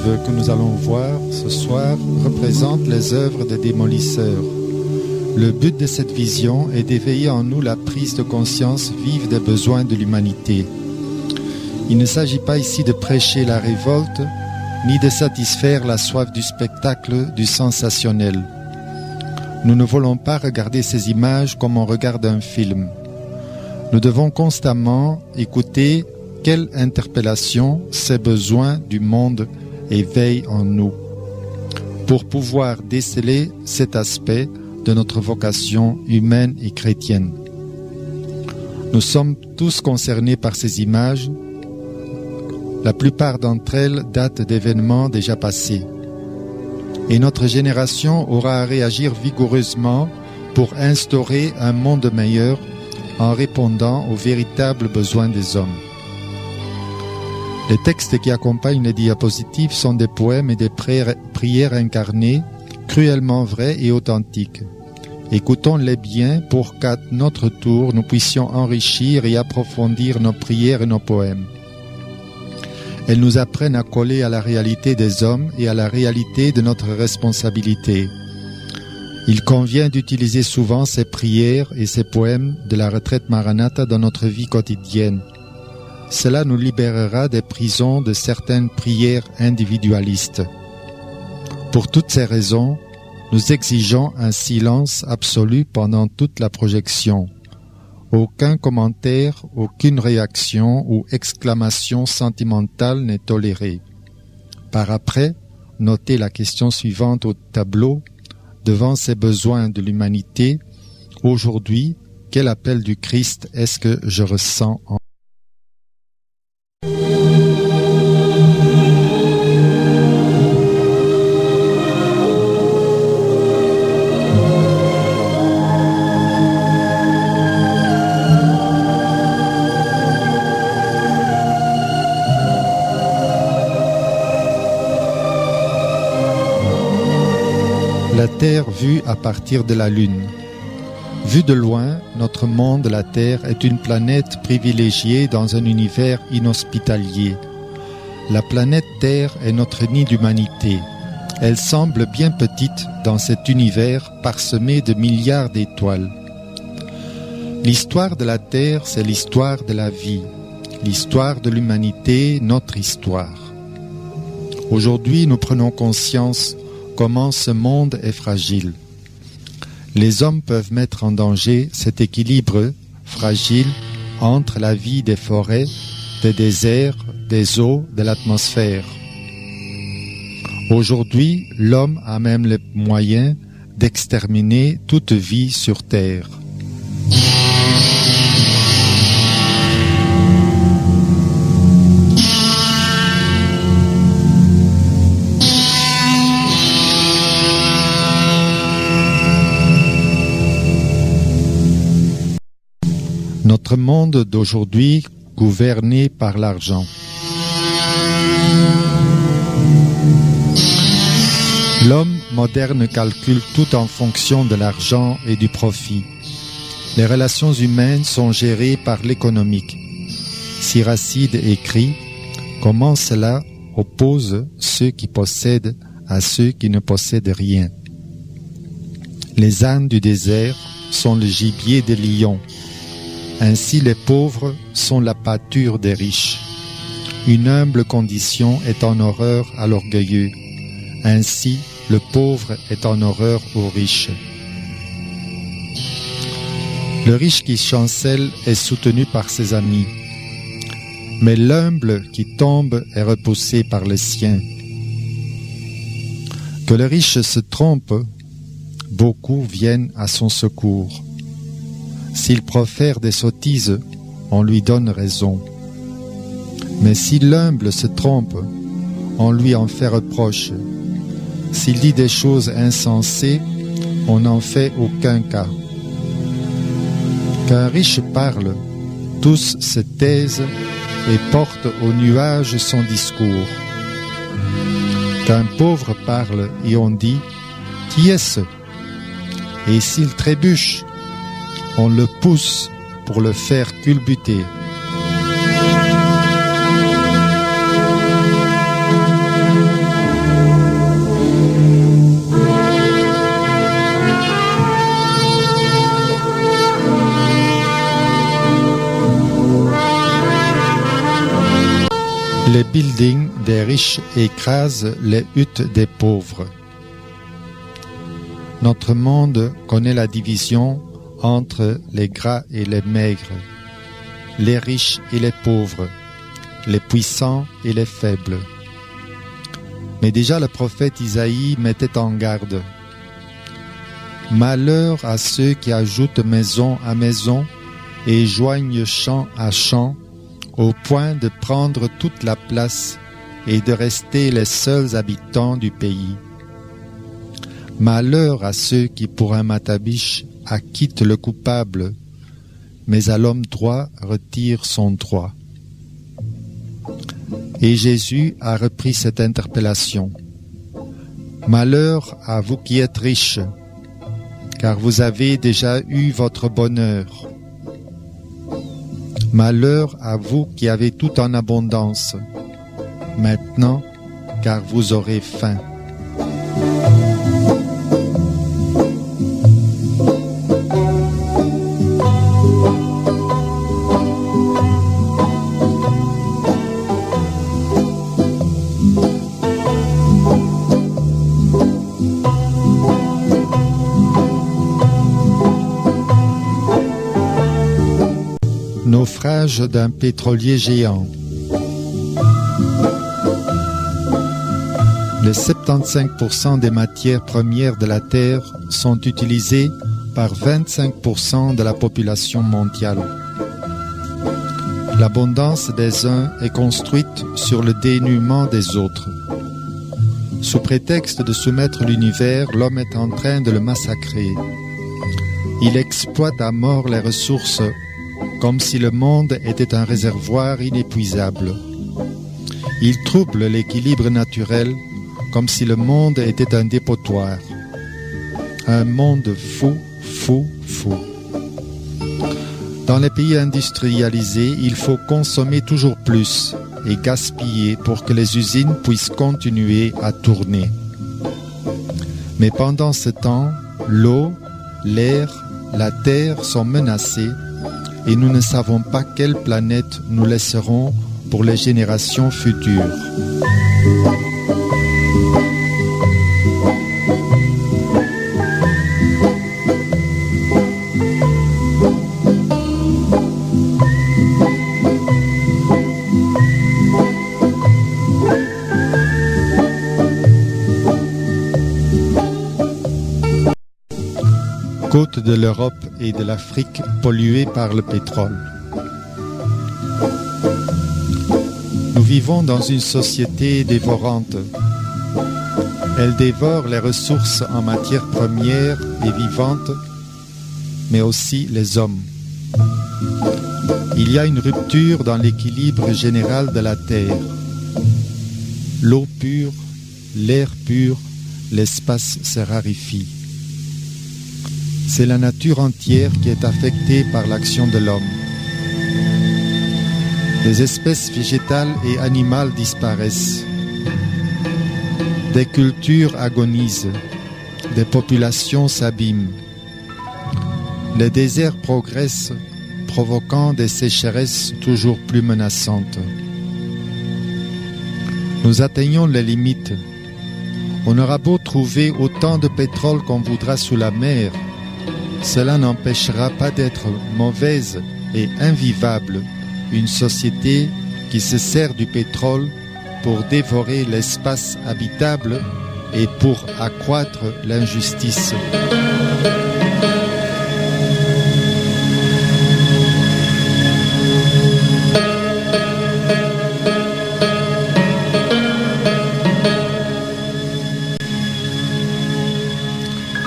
narrative que nous allons voir ce soir représente les œuvres des démolisseurs. Le but de cette vision est d'éveiller en nous la prise de conscience vive des besoins de l'humanité. Il ne s'agit pas ici de prêcher la révolte, ni de satisfaire la soif du spectacle, du sensationnel. Nous ne voulons pas regarder ces images comme on regarde un film. Nous devons constamment écouter quelle interpellation ces besoins du monde éveillent en nous, pour pouvoir déceler cet aspect de notre vocation humaine et chrétienne. Nous sommes tous concernés par ces images. La plupart d'entre elles datent d'événements déjà passés. Et notre génération aura à réagir vigoureusement pour instaurer un monde meilleur en répondant aux véritables besoins des hommes. Les textes qui accompagnent les diapositives sont des poèmes et des prières incarnées, cruellement vraies et authentiques. Écoutons-les bien pour qu'à notre tour, nous puissions enrichir et approfondir nos prières et nos poèmes. Elles nous apprennent à coller à la réalité des hommes et à la réalité de notre responsabilité. Il convient d'utiliser souvent ces prières et ces poèmes de la retraite Maranatha dans notre vie quotidienne. Cela nous libérera des prisons de certaines prières individualistes. Pour toutes ces raisons, nous exigeons un silence absolu pendant toute la projection. Aucun commentaire, aucune réaction ou exclamation sentimentale n'est tolérée. Par après, notez la question suivante au tableau. Devant ces besoins de l'humanité, aujourd'hui, quel appel du Christ est-ce que je ressens en La Terre vue à partir de la Lune. Vu de loin, notre monde, la Terre, est une planète privilégiée dans un univers inhospitalier. La planète Terre est notre nid d'humanité. Elle semble bien petite dans cet univers parsemé de milliards d'étoiles. L'histoire de la Terre, c'est l'histoire de la vie. L'histoire de l'humanité, notre histoire. Aujourd'hui, nous prenons conscience comment ce monde est fragile. Les hommes peuvent mettre en danger cet équilibre fragile entre la vie des forêts, des déserts, des eaux, de l'atmosphère. Aujourd'hui, l'homme a même les moyens d'exterminer toute vie sur Terre. Notre monde d'aujourd'hui gouverné par l'argent. L'homme moderne calcule tout en fonction de l'argent et du profit. Les relations humaines sont gérées par l'économique. Siracide écrit « Comment cela oppose ceux qui possèdent à ceux qui ne possèdent rien ?» Les ânes du désert sont le gibier des lions. Ainsi les pauvres sont la pâture des riches. Une humble condition est en horreur à l'orgueilleux. Ainsi le pauvre est en horreur aux riches. Le riche qui chancelle est soutenu par ses amis. Mais l'humble qui tombe est repoussé par les siens. Que le riche se trompe, beaucoup viennent à son secours. S'il profère des sottises, on lui donne raison. Mais si l'humble se trompe, on lui en fait reproche. S'il dit des choses insensées, on n'en fait aucun cas. Qu'un riche parle, tous se taisent et portent au nuage son discours. Qu'un pauvre parle et on dit « Qui est-ce » Et s'il trébuche, on le pousse pour le faire culbuter. Les buildings des riches écrasent les huttes des pauvres. Notre monde connaît la division entre les gras et les maigres, les riches et les pauvres, les puissants et les faibles. Mais déjà le prophète Isaïe mettait en garde. Malheur à ceux qui ajoutent maison à maison et joignent champ à champ, au point de prendre toute la place et de rester les seuls habitants du pays. Malheur à ceux qui pour un matabiche acquittent le coupable, mais à l'homme droit retire son droit. Et Jésus a repris cette interpellation. Malheur à vous qui êtes riches, car vous avez déjà eu votre bonheur. Malheur à vous qui avez tout en abondance, maintenant, car vous aurez faim. Naufrage d'un pétrolier géant. Les 75% des matières premières de la Terre sont utilisées par 25% de la population mondiale. L'abondance des uns est construite sur le dénuement des autres. Sous prétexte de soumettre l'univers, l'homme est en train de le massacrer. Il exploite à mort les ressources comme si le monde était un réservoir inépuisable. Il trouble l'équilibre naturel comme si le monde était un dépotoir. Un monde fou, fou, fou. Dans les pays industrialisés, il faut consommer toujours plus et gaspiller pour que les usines puissent continuer à tourner. Mais pendant ce temps, l'eau, l'air, la terre sont menacés et nous ne savons pas quelle planète nous laisserons pour les générations futures. Côtes de l'Europe et de l'Afrique polluées par le pétrole. Nous vivons dans une société dévorante. Elle dévore les ressources en matières premières et vivantes, mais aussi les hommes. Il y a une rupture dans l'équilibre général de la Terre. L'eau pure, l'air pur, l'espace se raréfie. C'est la nature entière qui est affectée par l'action de l'homme. Des espèces végétales et animales disparaissent. Des cultures agonisent. Des populations s'abîment. Les déserts progressent, provoquant des sécheresses toujours plus menaçantes. Nous atteignons les limites. On aura beau trouver autant de pétrole qu'on voudra sous la mer, cela n'empêchera pas d'être mauvaise et invivable une société qui se sert du pétrole pour dévorer l'espace habitable et pour accroître l'injustice.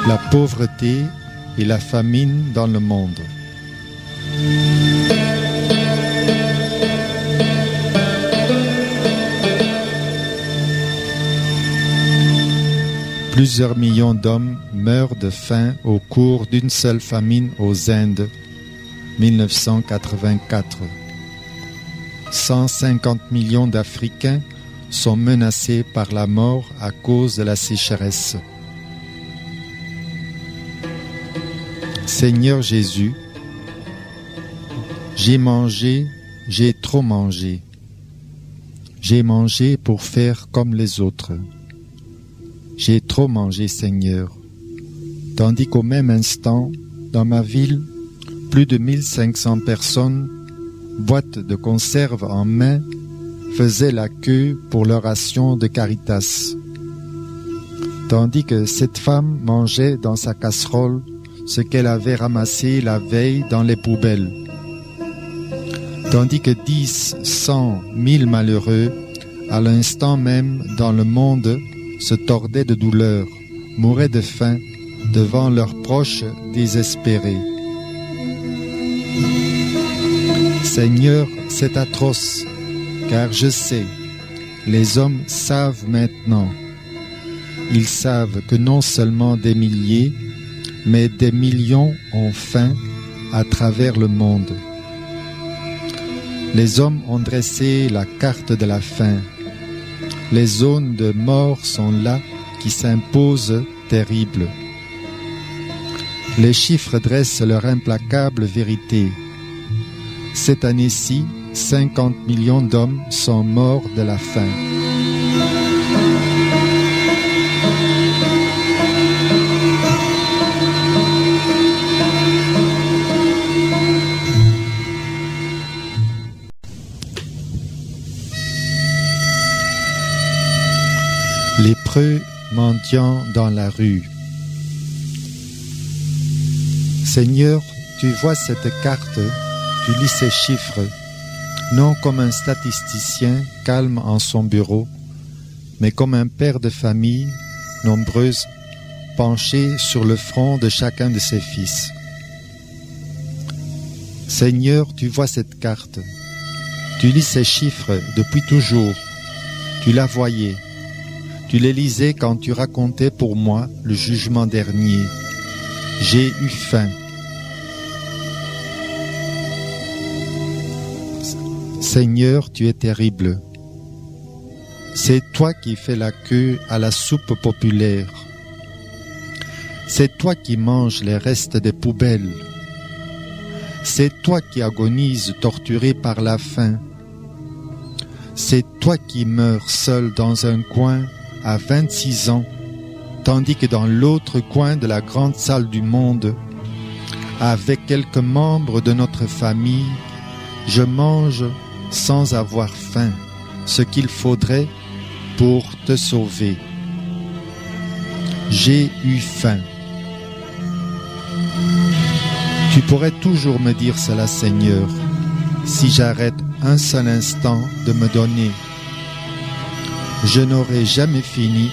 La pauvreté et la famine dans le monde. Plusieurs millions d'hommes meurent de faim au cours d'une seule famine aux Indes, 1984. 150 millions d'Africains sont menacés par la mort à cause de la sécheresse. Seigneur Jésus, j'ai mangé, j'ai trop mangé. J'ai mangé pour faire comme les autres. J'ai trop mangé, Seigneur. Tandis qu'au même instant, dans ma ville, plus de 1500 personnes, boîtes de conserve en main, faisaient la queue pour leur ration de Caritas. Tandis que cette femme mangeait dans sa casserole ce qu'elle avait ramassé la veille dans les poubelles. Tandis que 10, 100, 1000 malheureux, à l'instant même dans le monde, se tordaient de douleur, mouraient de faim devant leurs proches désespérés. Seigneur, c'est atroce, car je sais, les hommes savent maintenant. Ils savent que non seulement des milliers, mais des millions ont faim à travers le monde. Les hommes ont dressé la carte de la faim. Les zones de mort sont là qui s'imposent terribles. Les chiffres dressent leur implacable vérité. Cette année-ci, 50 millions d'hommes sont morts de la faim. Lépreux mendiant dans la rue. Seigneur, tu vois cette carte, tu lis ces chiffres, non comme un statisticien calme en son bureau, mais comme un père de famille, nombreuse, penché sur le front de chacun de ses fils. Seigneur, tu vois cette carte, tu lis ces chiffres depuis toujours, tu la voyais, tu les lisais quand tu racontais pour moi le jugement dernier. J'ai eu faim. Seigneur, tu es terrible. C'est toi qui fais la queue à la soupe populaire. C'est toi qui manges les restes des poubelles. C'est toi qui agonises torturé par la faim. C'est toi qui meurs seul dans un coin à 26 ans, tandis que dans l'autre coin de la grande salle du monde, avec quelques membres de notre famille, je mange sans avoir faim, ce qu'il faudrait pour te sauver. J'ai eu faim. Tu pourrais toujours me dire cela, Seigneur, si j'arrête un seul instant de me donner. Je n'aurai jamais fini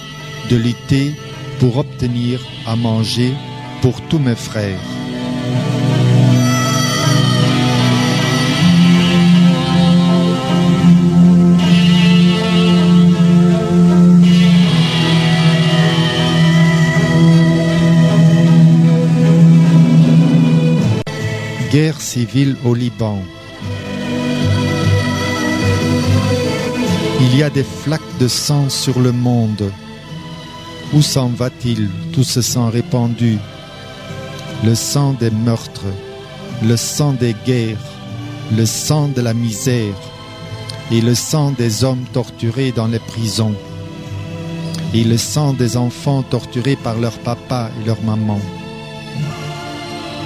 de lutter pour obtenir à manger pour tous mes frères. Guerre civile au Liban. Il y a des flaques de sang sur le monde. Où s'en va-t-il, tout ce sang répandu? Le sang des meurtres, le sang des guerres, le sang de la misère et le sang des hommes torturés dans les prisons et le sang des enfants torturés par leur papa et leur maman.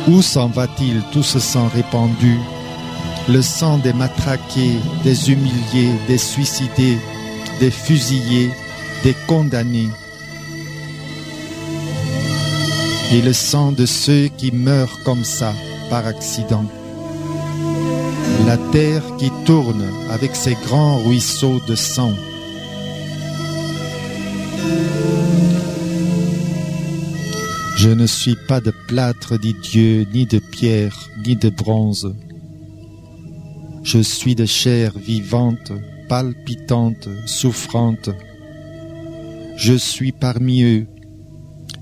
Où s'en va-t-il, tout ce sang répandu? Le sang des matraqués, des humiliés, des suicidés, des fusillés, des condamnés. Et le sang de ceux qui meurent comme ça, par accident. La terre qui tourne avec ses grands ruisseaux de sang. Je ne suis pas de plâtre, dit Dieu, ni de pierre, ni de bronze. Je suis de chair vivante, palpitante, souffrante. Je suis parmi eux,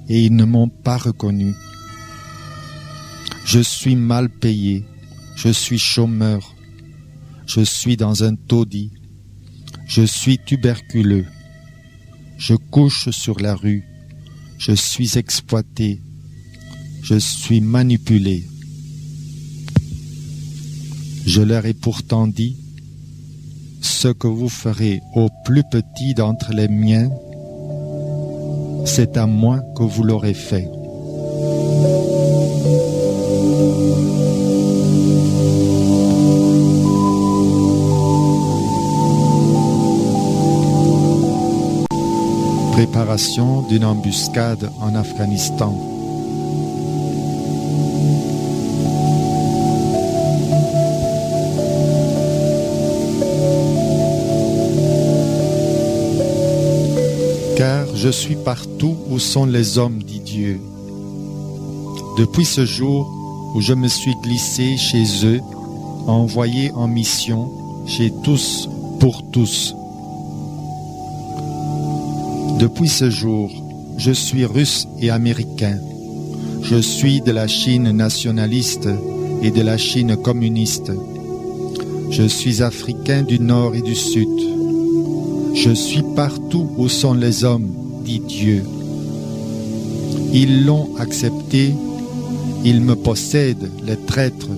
et ils ne m'ont pas reconnu. Je suis mal payé, je suis chômeur, je suis dans un taudis, je suis tuberculeux, je couche sur la rue, je suis exploité, je suis manipulé. Je leur ai pourtant dit, ce que vous ferez au plus petit d'entre les miens, c'est à moi que vous l'aurez fait. Préparation d'une embuscade en Afghanistan. Car je suis partout où sont les hommes, dit Dieu. Depuis ce jour où je me suis glissé chez eux, envoyé en mission chez tous pour tous. Depuis ce jour, je suis russe et américain. Je suis de la Chine nationaliste et de la Chine communiste. Je suis africain du Nord et du Sud. Je suis partout où sont les hommes, dit Dieu. Ils l'ont accepté, ils me possèdent, les traîtres.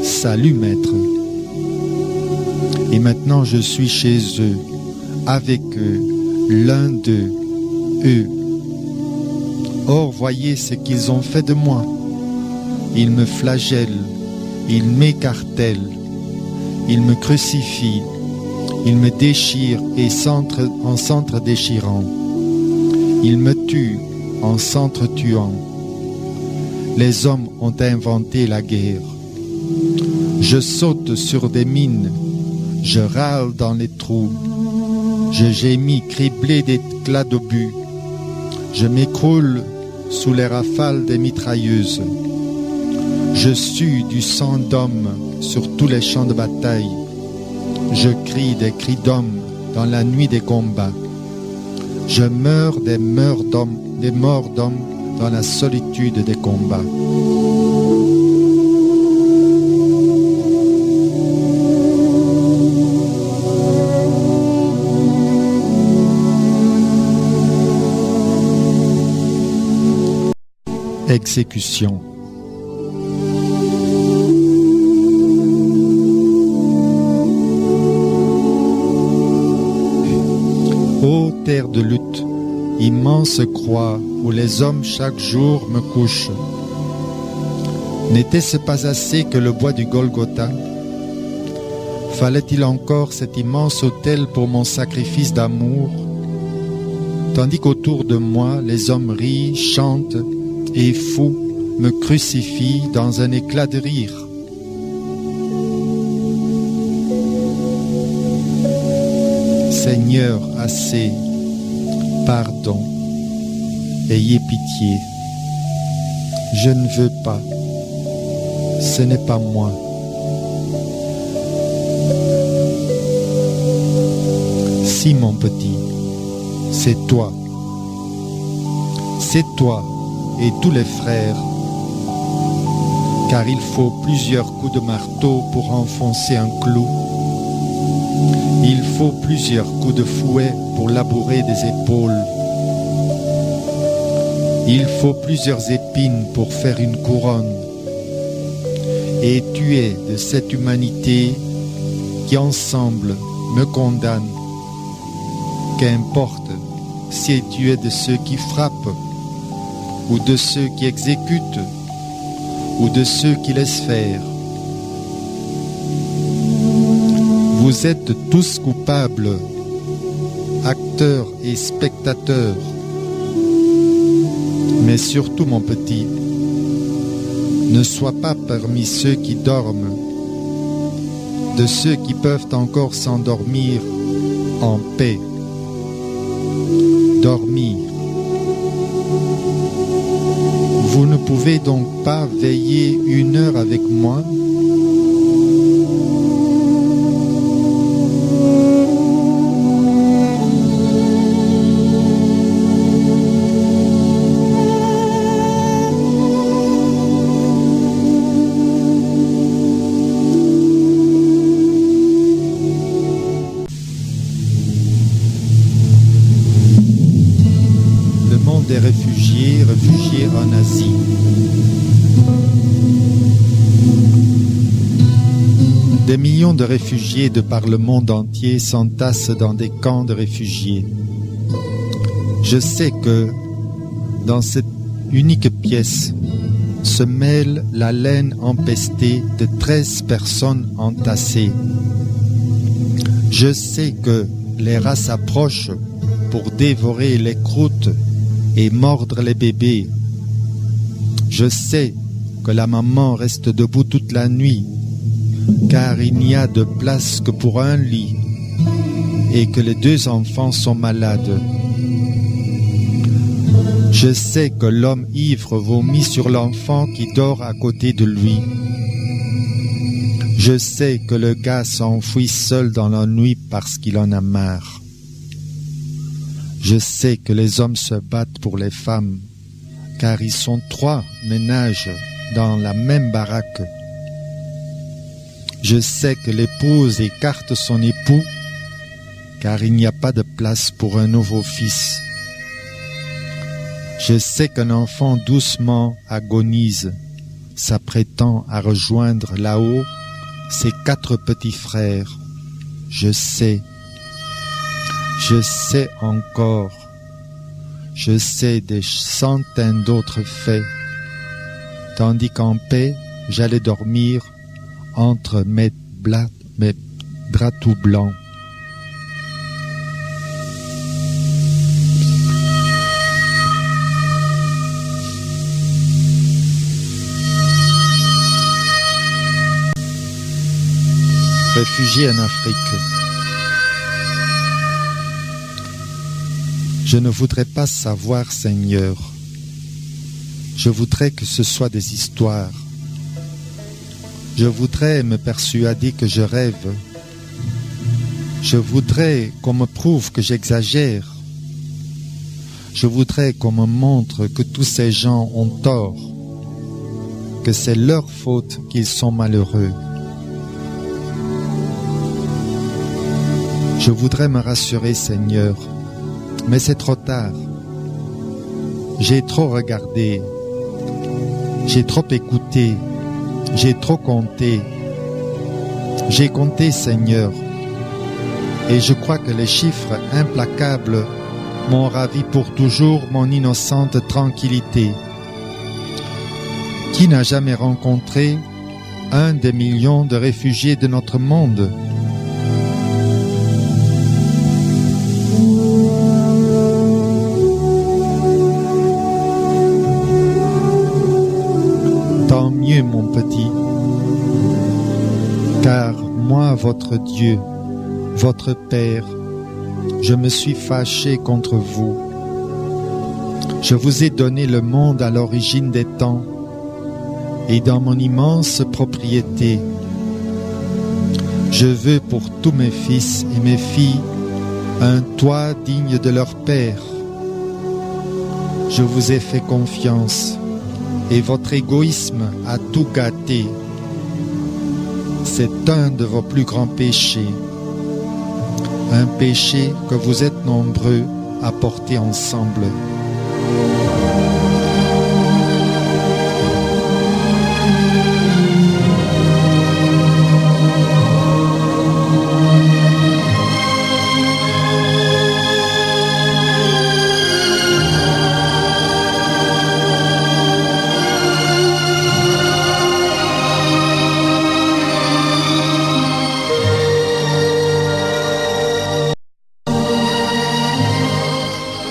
Salut, maître. Et maintenant je suis chez eux, avec eux, l'un d'eux, eux. Or, voyez ce qu'ils ont fait de moi. Ils me flagellent, ils m'écartèlent, ils me crucifient, ils me déchirent et en s'entre-déchirant. Ils me tuent en s'entre-tuant. Les hommes ont inventé la guerre. Je saute sur des mines, je râle dans les trous. Je gémis criblé d'éclats d'obus. Je m'écroule sous les rafales des mitrailleuses. Je sue du sang d'hommes sur tous les champs de bataille. Je crie des cris d'hommes dans la nuit des combats. Je meurs des morts d'hommes dans la solitude des combats. Exécution. Ô terre de lutte, immense croix où les hommes chaque jour me couchent, n'était-ce pas assez que le bois du Golgotha? Fallait-il encore cet immense autel pour mon sacrifice d'amour? Tandis qu'autour de moi les hommes rient, chantent, et fous me crucifient dans un éclat de rire. Seigneur, assez, pardon, ayez pitié. Je ne veux pas, ce n'est pas moi. Si mon petit, c'est toi. C'est toi et tous les frères, car il faut plusieurs coups de marteau pour enfoncer un clou. Il faut plusieurs coups de fouet pour labourer des épaules. Il faut plusieurs épines pour faire une couronne. Et tu es de cette humanité qui ensemble me condamne. Qu'importe si tu es de ceux qui frappent, ou de ceux qui exécutent, ou de ceux qui laissent faire. Vous êtes tous coupables, acteurs et spectateurs. Mais surtout, mon petit, ne sois pas parmi ceux qui dorment, de ceux qui peuvent encore s'endormir en paix. Dormir. Vous ne pouvez donc pas veiller 1 heure avec moi? Des réfugiés en Asie. Des millions de réfugiés de par le monde entier s'entassent dans des camps de réfugiés. Je sais que dans cette unique pièce se mêle la laine empestée de 13 personnes entassées. Je sais que les rats s'approchent pour dévorer les croûtes et mordre les bébés. Je sais que la maman reste debout toute la nuit, car il n'y a de place que pour un lit, et que les 2 enfants sont malades. Je sais que l'homme ivre vomit sur l'enfant qui dort à côté de lui. Je sais que le gars s'enfuit seul dans la nuit parce qu'il en a marre. Je sais que les hommes se battent pour les femmes, car ils sont 3 ménages dans la même baraque. Je sais que l'épouse écarte son époux, car il n'y a pas de place pour un nouveau fils. Je sais qu'un enfant doucement agonise, s'apprêtant à rejoindre là-haut ses 4 petits frères. Je sais encore, je sais des centaines d'autres faits, tandis qu'en paix, j'allais dormir entre mes draps tout blancs. Réfugié en Afrique. Je ne voudrais pas savoir, Seigneur. Je voudrais que ce soit des histoires. Je voudrais me persuader que je rêve. Je voudrais qu'on me prouve que j'exagère. Je voudrais qu'on me montre que tous ces gens ont tort, que c'est leur faute qu'ils sont malheureux. Je voudrais me rassurer, Seigneur, mais c'est trop tard. J'ai trop regardé, j'ai trop écouté, j'ai trop compté. J'ai compté, Seigneur, et je crois que les chiffres implacables m'ont ravi pour toujours mon innocente tranquillité. Qui n'a jamais rencontré un des millions de réfugiés de notre monde ? Tant mieux, mon petit, car moi, votre Dieu, votre Père, je me suis fâché contre vous. Je vous ai donné le monde à l'origine des temps et dans mon immense propriété. Je veux pour tous mes fils et mes filles un toit digne de leur père. Je vous ai fait confiance et votre égoïsme a tout gâté. C'est un de vos plus grands péchés. Un péché que vous êtes nombreux à porter ensemble.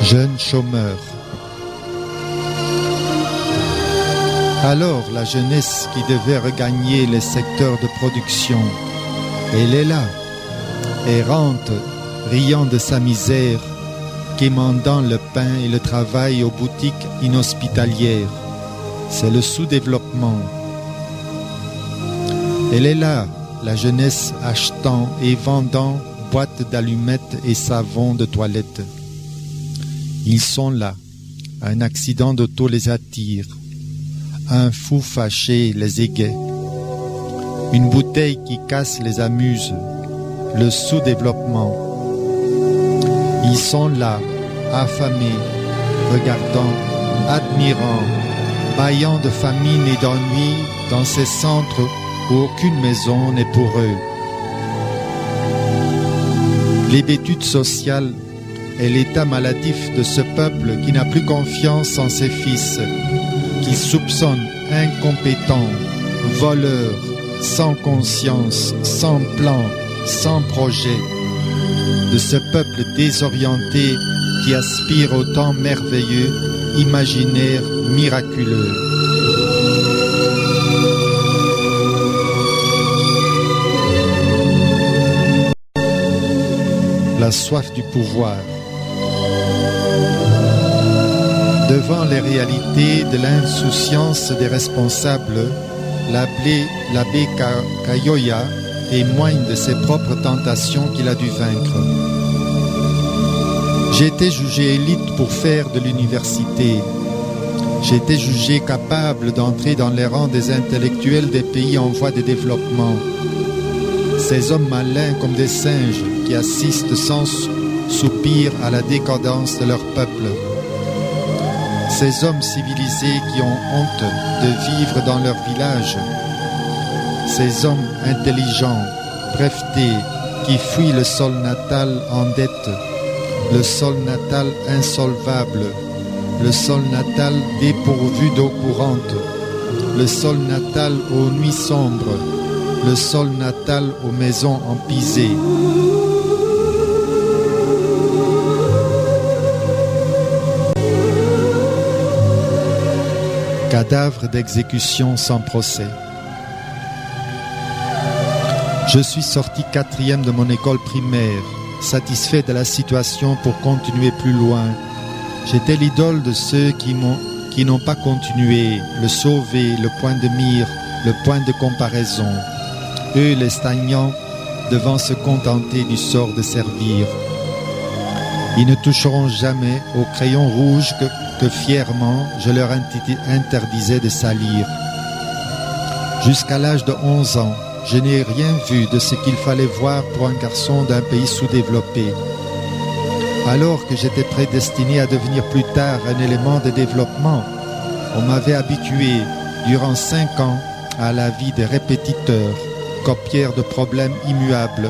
Jeune chômeur. Alors la jeunesse qui devait regagner les secteurs de production, elle est là, errante, riant de sa misère, quémandant le pain et le travail aux boutiques inhospitalières. C'est le sous-développement. Elle est là, la jeunesse achetant et vendant boîtes d'allumettes et savons de toilette. Ils sont là, un accident d'auto les attire, un fou fâché les égaie, une bouteille qui casse les amuse, le sous-développement. Ils sont là, affamés, regardant, admirant, bâillant de famine et d'ennui dans ces centres où aucune maison n'est pour eux. l'hébétude sociale est l'état maladif de ce peuple qui n'a plus confiance en ses fils, qui soupçonne incompétents, voleurs, sans conscience, sans plan, sans projet, de ce peuple désorienté qui aspire au temps merveilleux, imaginaire, miraculeux. La soif du pouvoir. Devant les réalités de l'insouciance des responsables, l'abbé Kayoya témoigne de ses propres tentations qu'il a dû vaincre. J'ai été jugé élite pour faire de l'université. J'ai été jugé capable d'entrer dans les rangs des intellectuels des pays en voie de développement. Ces hommes malins comme des singes qui assistent sans soupir à la décadence de leur peuple. Ces hommes civilisés qui ont honte de vivre dans leur village. Ces hommes intelligents, brevetés, qui fuient le sol natal en dette, le sol natal insolvable, le sol natal dépourvu d'eau courante, le sol natal aux nuits sombres, le sol natal aux maisons empisées. Cadavre d'exécution sans procès. Je suis sorti 4e de mon école primaire, satisfait de la situation pour continuer plus loin. J'étais l'idole de ceux qui n'ont pas continué, le sauver, le point de mire, le point de comparaison. Eux, les stagnants, devant se contenter du sort de servir. Ils ne toucheront jamais au crayon rouge que fièrement je leur interdisais de salir. Jusqu'à l'âge de 11 ans, je n'ai rien vu de ce qu'il fallait voir pour un garçon d'un pays sous-développé. Alors que j'étais prédestiné à devenir plus tard un élément de développement, on m'avait habitué durant 5 ans à la vie de répétiteur, copieur de problèmes immuables.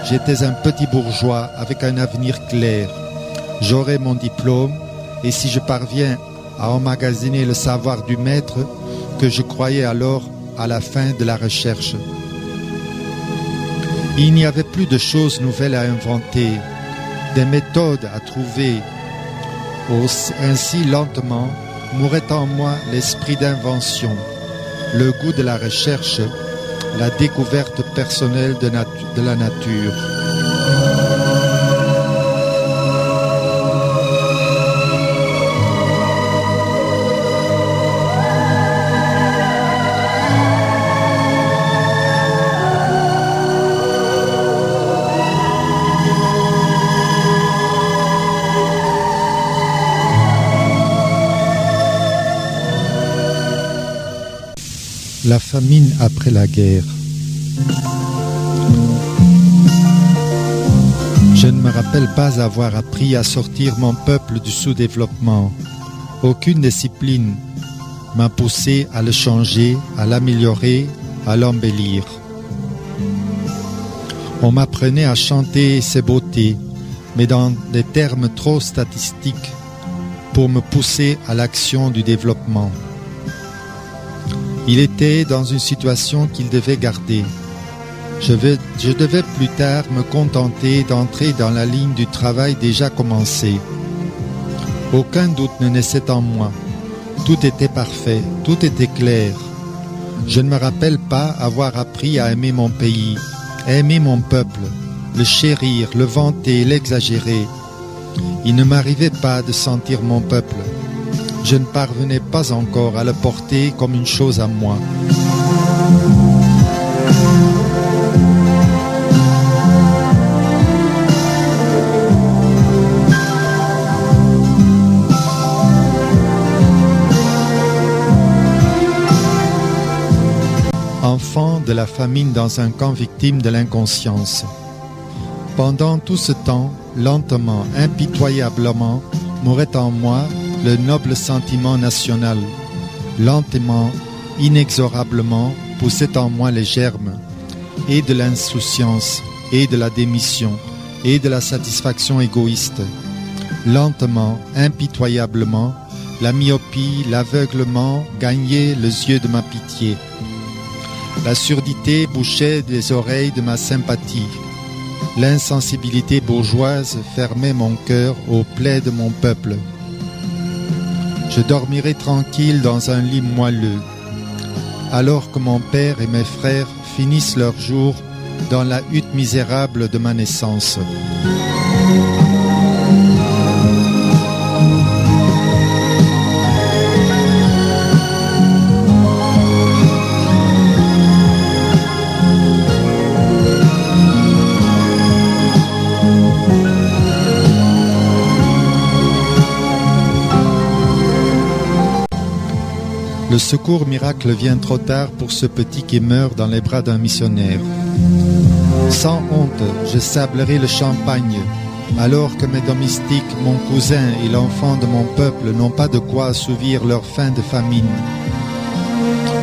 J'étais un petit bourgeois avec un avenir clair. J'aurai mon diplôme et si je parviens à emmagasiner le savoir du maître que je croyais alors à la fin de la recherche. Il n'y avait plus de choses nouvelles à inventer, des méthodes à trouver. Ainsi lentement mourait en moi l'esprit d'invention, le goût de la recherche, la découverte personnelle de la nature. La famine après la guerre. Je ne me rappelle pas avoir appris à sortir mon peuple du sous-développement. Aucune discipline m'a poussé à le changer, à l'améliorer, à l'embellir. On m'apprenait à chanter ses beautés, mais dans des termes trop statistiques pour me pousser à l'action du développement. Il était dans une situation qu'il devait garder. Je devais plus tard me contenter d'entrer dans la ligne du travail déjà commencé. Aucun doute ne naissait en moi. Tout était parfait, tout était clair. Je ne me rappelle pas avoir appris à aimer mon pays, à aimer mon peuple, le chérir, le vanter, l'exagérer. Il ne m'arrivait pas de sentir mon peuple. Je ne parvenais pas encore à le porter comme une chose à moi. Enfant de la famine dans un camp victime de l'inconscience. Pendant tout ce temps, lentement, impitoyablement, mourait en moi le noble sentiment national. Lentement, inexorablement, poussait en moi les germes, et de l'insouciance, et de la démission, et de la satisfaction égoïste. Lentement, impitoyablement, la myopie, l'aveuglement gagnaient les yeux de ma pitié. La surdité bouchait les oreilles de ma sympathie. L'insensibilité bourgeoise fermait mon cœur aux plaies de mon peuple. Je dormirai tranquille dans un lit moelleux, alors que mon père et mes frères finissent leur jour dans la hutte misérable de ma naissance. Le secours miracle vient trop tard pour ce petit qui meurt dans les bras d'un missionnaire. Sans honte, je sablerai le champagne, alors que mes domestiques, mon cousin et l'enfant de mon peuple n'ont pas de quoi assouvir leur faim de famine.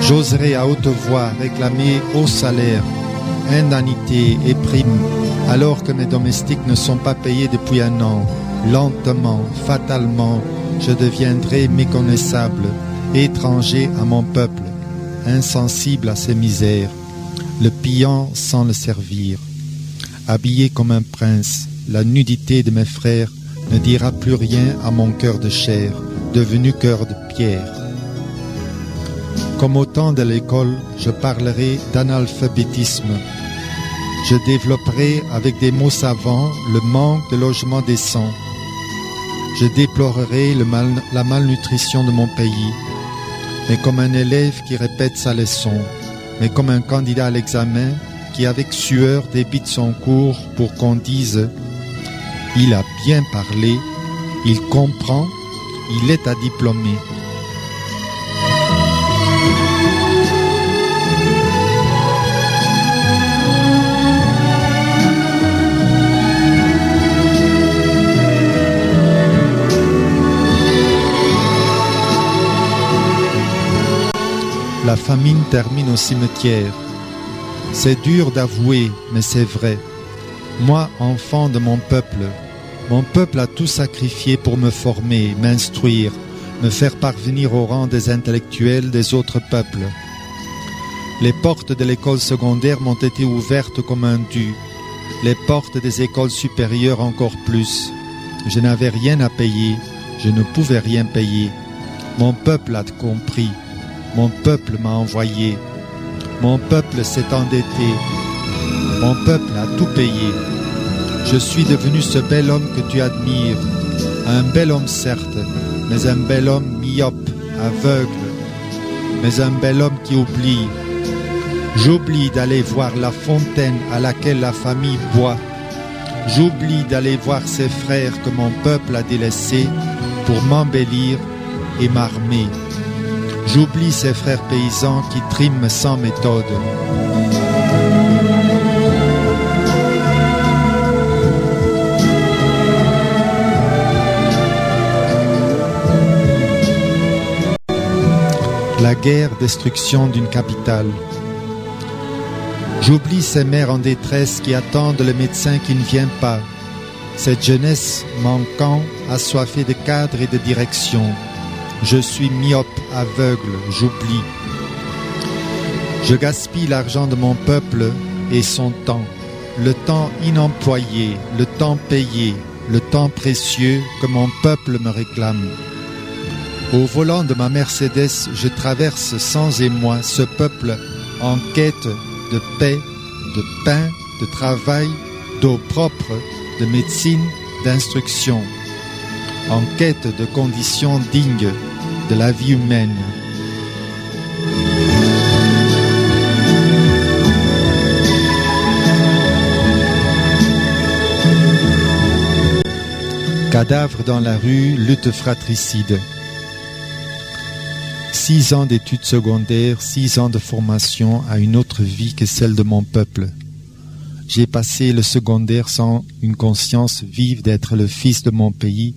J'oserai à haute voix réclamer haut salaire, indemnité et primes, alors que mes domestiques ne sont pas payés depuis un an. Lentement, fatalement, je deviendrai méconnaissable, étranger à mon peuple, insensible à ses misères, le pillant sans le servir. Habillé comme un prince, la nudité de mes frères ne dira plus rien à mon cœur de chair, devenu cœur de pierre. Comme au temps de l'école, je parlerai d'analphabétisme. Je développerai avec des mots savants le manque de logements décents. Je déplorerai la malnutrition de mon pays, mais comme un élève qui répète sa leçon, mais comme un candidat à l'examen qui avec sueur débite son cours pour qu'on dise « Il a bien parlé, il comprend, il est à diplômer ». La famine termine au cimetière. C'est dur d'avouer, mais c'est vrai. Moi, enfant de mon peuple a tout sacrifié pour me former, m'instruire, me faire parvenir au rang des intellectuels des autres peuples. Les portes de l'école secondaire m'ont été ouvertes comme un dû, les portes des écoles supérieures encore plus. Je n'avais rien à payer, je ne pouvais rien payer. Mon peuple a compris. Mon peuple m'a envoyé, mon peuple s'est endetté, mon peuple a tout payé. Je suis devenu ce bel homme que tu admires, un bel homme certes, mais un bel homme myope, aveugle, mais un bel homme qui oublie. J'oublie d'aller voir la fontaine à laquelle la famille boit. J'oublie d'aller voir ces frères que mon peuple a délaissés pour m'embellir et m'armer. J'oublie ces frères paysans qui triment sans méthode. La guerre, destruction d'une capitale. J'oublie ces mères en détresse qui attendent le médecin qui ne vient pas. Cette jeunesse manquant, assoiffée de cadres et de direction. Je suis myope, aveugle, j'oublie. Je gaspille l'argent de mon peuple et son temps, le temps inemployé, le temps payé, le temps précieux que mon peuple me réclame. Au volant de ma Mercedes, je traverse sans émoi ce peuple en quête de paix, de pain, de travail, d'eau propre, de médecine, d'instruction, en quête de conditions dignes de la vie humaine. Cadavres dans la rue, lutte fratricide. 6 ans d'études secondaires, 6 ans de formation à une autre vie que celle de mon peuple. J'ai passé le secondaire sans une conscience vive d'être le fils de mon pays,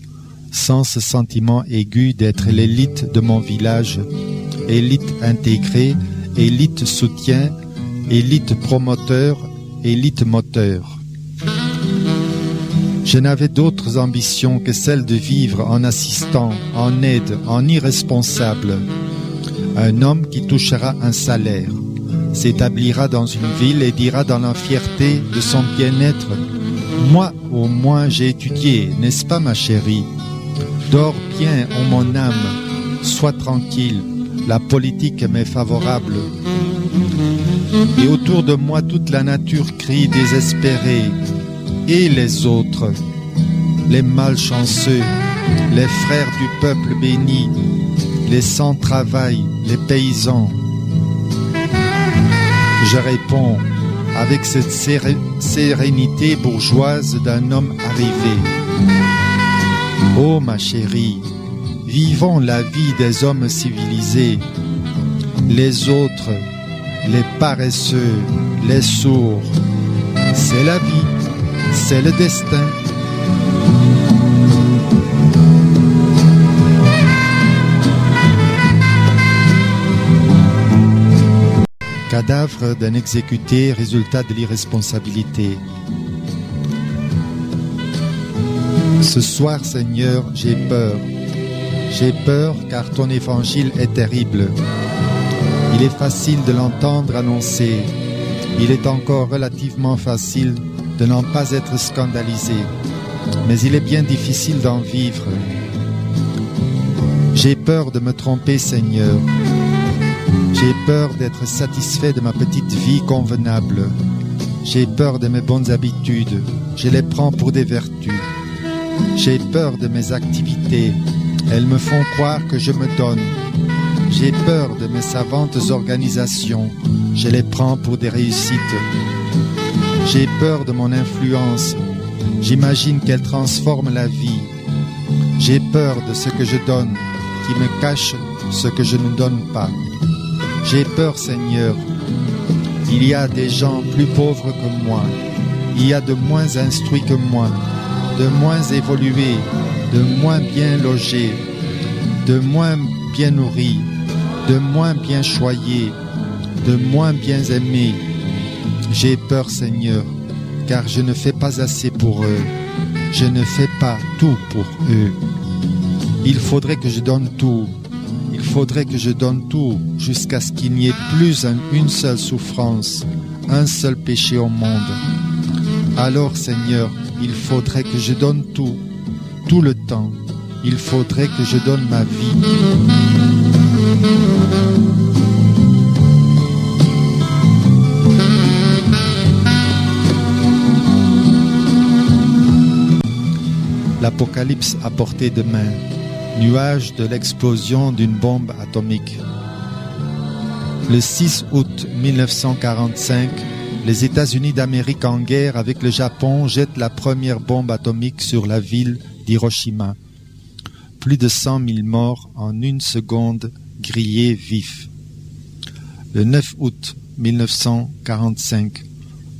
sans ce sentiment aigu d'être l'élite de mon village, élite intégrée, élite soutien, élite promoteur, élite moteur. Je n'avais d'autres ambitions que celle de vivre en assistant, en aide, en irresponsable. Un homme qui touchera un salaire, s'établira dans une ville et dira dans la fierté de son bien-être « Moi, au moins, j'ai étudié, n'est-ce pas ma chérie? Dors bien, ô mon âme, sois tranquille, la politique m'est favorable. » Et autour de moi, toute la nature crie désespérée. Et les autres, les malchanceux, les frères du peuple béni, les sans-travail, les paysans. Je réponds avec cette sérénité bourgeoise d'un homme arrivé. Oh ma chérie, vivons la vie des hommes civilisés. Les autres, les paresseux, les sourds, c'est la vie. C'est le destin. Cadavre d'un exécuté, résultat de l'irresponsabilité. Ce soir, Seigneur, j'ai peur. J'ai peur car ton évangile est terrible. Il est facile de l'entendre annoncer. Il est encore relativement facile de n'en pas être scandalisé, mais il est bien difficile d'en vivre. J'ai peur de me tromper, Seigneur. J'ai peur d'être satisfait de ma petite vie convenable. J'ai peur de mes bonnes habitudes. Je les prends pour des vertus. J'ai peur de mes activités. Elles me font croire que je me donne. J'ai peur de mes savantes organisations. Je les prends pour des réussites. J'ai peur de mon influence. J'imagine qu'elle transforme la vie. J'ai peur de ce que je donne, qui me cache ce que je ne donne pas. J'ai peur, Seigneur. Il y a des gens plus pauvres que moi. Il y a de moins instruits que moi, de moins évolués, de moins bien logés, de moins bien nourris, de moins bien choyés, de moins bien aimés. J'ai peur, Seigneur, car je ne fais pas assez pour eux. Je ne fais pas tout pour eux. Il faudrait que je donne tout. Il faudrait que je donne tout jusqu'à ce qu'il n'y ait plus une seule souffrance, un seul péché au monde. Alors, Seigneur, il faudrait que je donne tout, tout le temps. Il faudrait que je donne ma vie. L'Apocalypse à portée de main, nuage de l'explosion d'une bombe atomique. Le 6 août 1945, les États-Unis d'Amérique en guerre avec le Japon jettent la première bombe atomique sur la ville d'Hiroshima. Plus de 100 000 morts en une seconde, grillés vifs. Le 9 août 1945,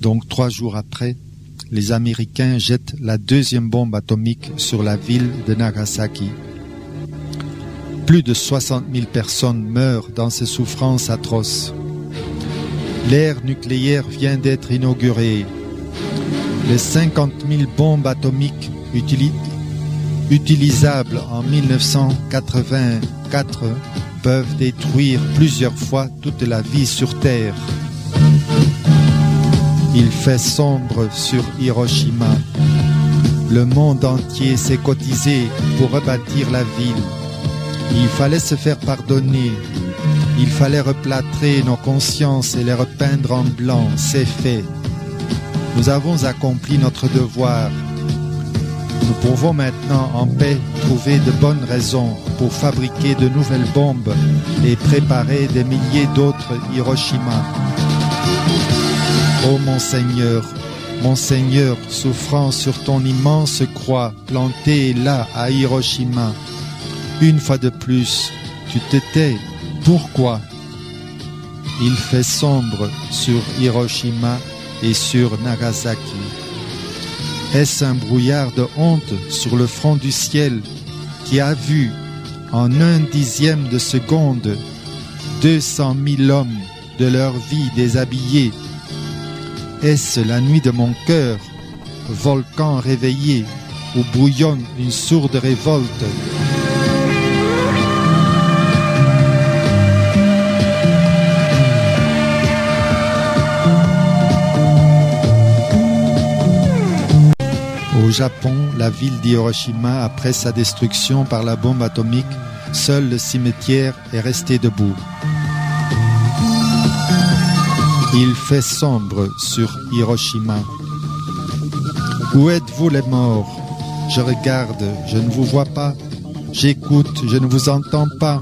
donc 3 jours après, les Américains jettent la deuxième bombe atomique sur la ville de Nagasaki. Plus de 60 000 personnes meurent dans ces souffrances atroces. L'ère nucléaire vient d'être inaugurée. Les 50 000 bombes atomiques utilisables en 1984 peuvent détruire plusieurs fois toute la vie sur Terre. Il fait sombre sur Hiroshima. Le monde entier s'est cotisé pour rebâtir la ville. Il fallait se faire pardonner. Il fallait replâtrer nos consciences et les repeindre en blanc. C'est fait. Nous avons accompli notre devoir. Nous pouvons maintenant en paix trouver de bonnes raisons pour fabriquer de nouvelles bombes et préparer des milliers d'autres Hiroshima. Ô mon Seigneur, souffrant sur ton immense croix plantée là à Hiroshima, une fois de plus, tu te tais. Pourquoi? Il fait sombre sur Hiroshima et sur Nagasaki. Est-ce un brouillard de honte sur le front du ciel qui a vu, en 1/10 de seconde, 200 000 hommes de leur vie déshabillés? Est-ce la nuit de mon cœur, volcan réveillé, où bouillonne une sourde révolte. Au Japon, la ville d'Hiroshima, après sa destruction par la bombe atomique, seul le cimetière est resté debout. Il fait sombre sur Hiroshima. Où êtes-vous les morts? Je regarde, je ne vous vois pas. J'écoute, je ne vous entends pas.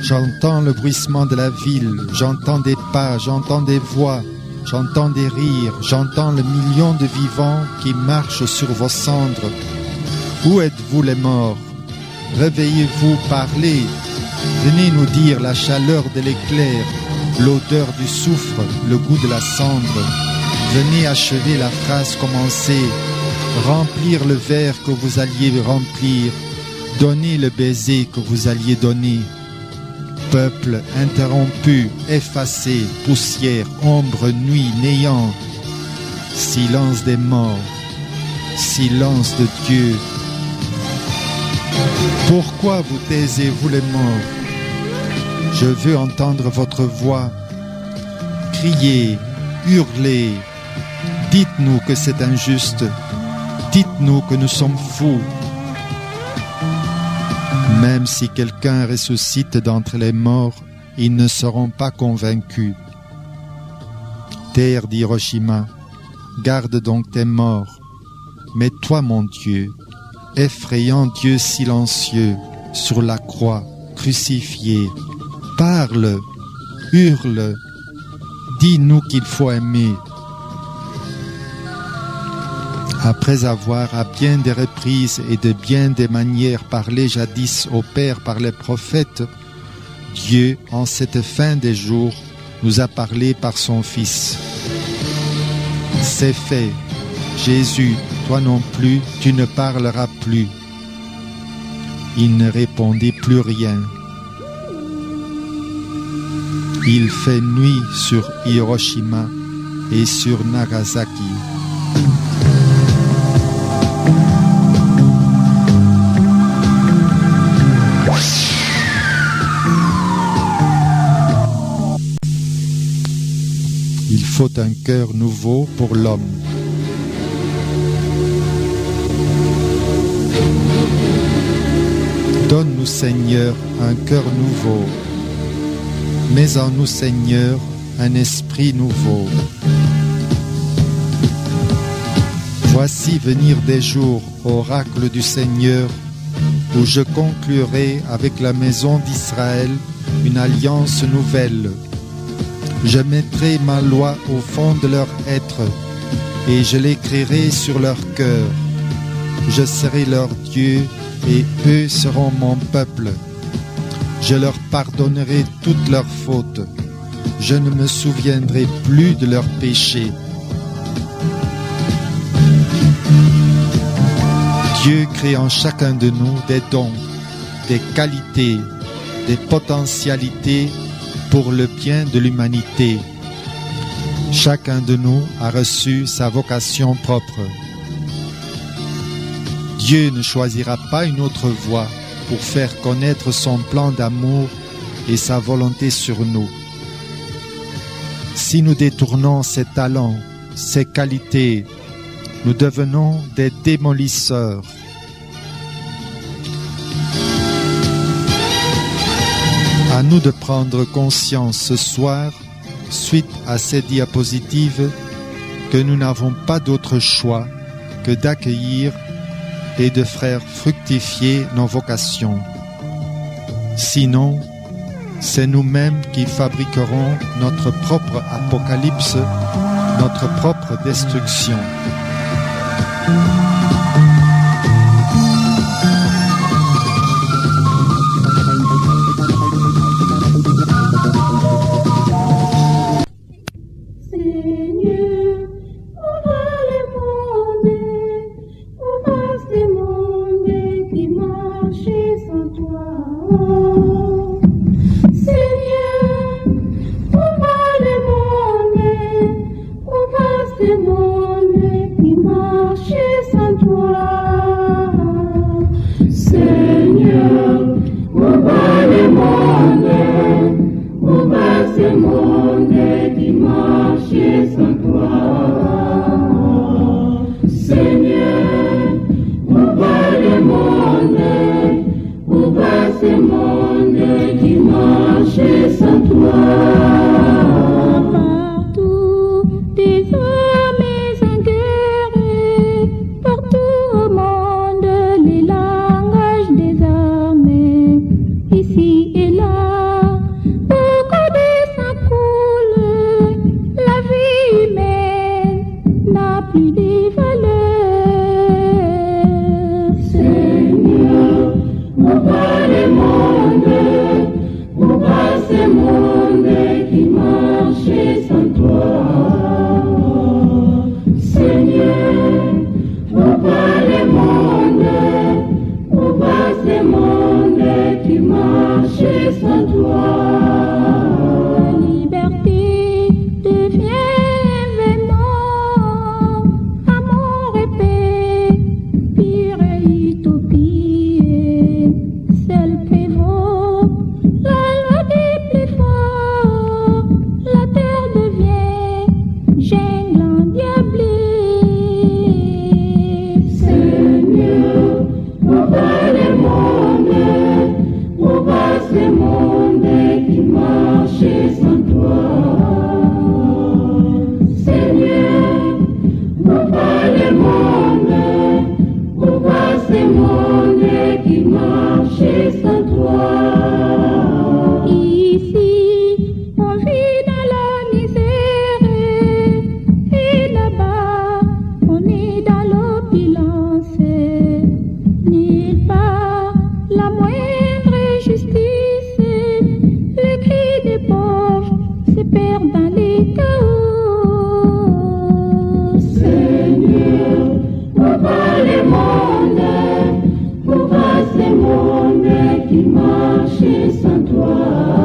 J'entends le bruissement de la ville, j'entends des pas, j'entends des voix. J'entends des rires, j'entends le million de vivants qui marchent sur vos cendres. Où êtes-vous les morts? Réveillez-vous, parlez. Venez nous dire la chaleur de l'éclair, l'odeur du soufre, le goût de la cendre. Venez achever la phrase commencée, remplir le verre que vous alliez remplir, donner le baiser que vous alliez donner. Peuple interrompu, effacé, poussière, ombre, nuit, néant, silence des morts, silence de Dieu. Pourquoi vous taisez-vous les morts? Je veux entendre votre voix. Criez, hurlez, dites-nous que c'est injuste, dites-nous que nous sommes fous. Même si quelqu'un ressuscite d'entre les morts, ils ne seront pas convaincus. Terre d'Hiroshima, garde donc tes morts. Mais toi, mon Dieu, effrayant Dieu silencieux, sur la croix, crucifié, parle, hurle, dis-nous qu'il faut aimer. Après avoir à bien des reprises et de bien des manières parlé jadis au Père par les prophètes, Dieu, en cette fin des jours, nous a parlé par son Fils. C'est fait. Jésus, toi non plus, tu ne parleras plus. Il ne répondit plus rien. Il fait nuit sur Hiroshima et sur Nagasaki. Il faut un cœur nouveau pour l'homme. Donne-nous, Seigneur, un cœur nouveau. Mets en nous, Seigneur, un esprit nouveau. Voici venir des jours, oracle du Seigneur, où je conclurai avec la maison d'Israël une alliance nouvelle. Je mettrai ma loi au fond de leur être, et je l'écrirai sur leur cœur. Je serai leur Dieu, et eux seront mon peuple. Je leur pardonnerai toutes leurs fautes. Je ne me souviendrai plus de leurs péchés. Dieu crée en chacun de nous des dons, des qualités, des potentialités pour le bien de l'humanité. Chacun de nous a reçu sa vocation propre. Dieu ne choisira pas une autre voie pour faire connaître son plan d'amour et sa volonté sur nous. Si nous détournons ses talents, ses qualités, nous devenons des démolisseurs. À nous de prendre conscience ce soir, suite à ces diapositives, que nous n'avons pas d'autre choix que d'accueillir et de faire fructifier nos vocations. Sinon, c'est nous-mêmes qui fabriquerons notre propre apocalypse, notre propre destruction. Sans monde qui marche sans toi. Seigneur, où va le monde? Où va ce monde qui marche sans toi? Partout, des armées en guerre, partout au monde, les langages des armées, ici et là, beaucoup de sang coule, la vie humaine n'a plus de valeur. Seigneur, où va le monde? Où va ce monde qui marche sans toi? Seigneur, où va le monde? Où va ce monde qui marche sans toi? La liberté devient vraiment amour et paix, pire utopie, seul prévaut la loi des plus forts, la terre devient jungle endiablée. Seigneur, où va le monde? Où va ce monde qui marche sans toi? Seigneur, où va le monde? Où va ce monde qui marche sans toi? Ici, on vit dans la misère et là-bas, on est dans l'opulence. Nulle part, la moindre justice, le cri des pauvres se perd dans les chaos. Seigneur, où va le monde? Où va ce monde qui marche sans toi?